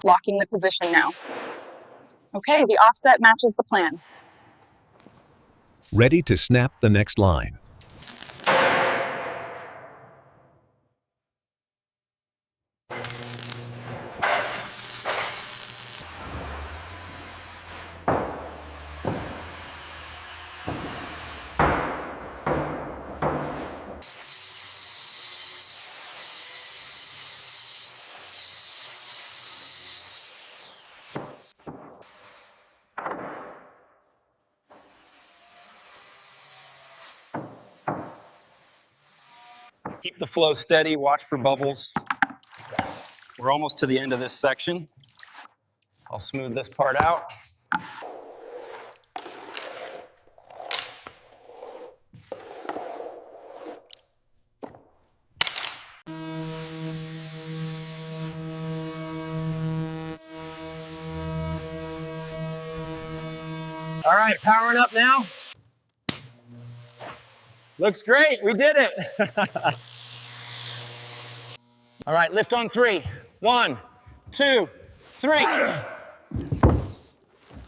Locking the position now. Okay, the offset matches the plan. Ready to snap the next line. Keep the flow steady, watch for bubbles. We're almost to the end of this section. I'll smooth this part out. All right, powering up now. Looks great, we did it. All right, lift on 3. 1, 2, 3.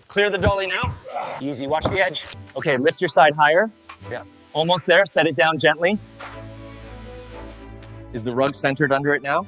Clear the dolly now. Easy, watch the edge. Okay, lift your side higher. Yeah. Almost there, set it down gently. Is the rug centered under it now?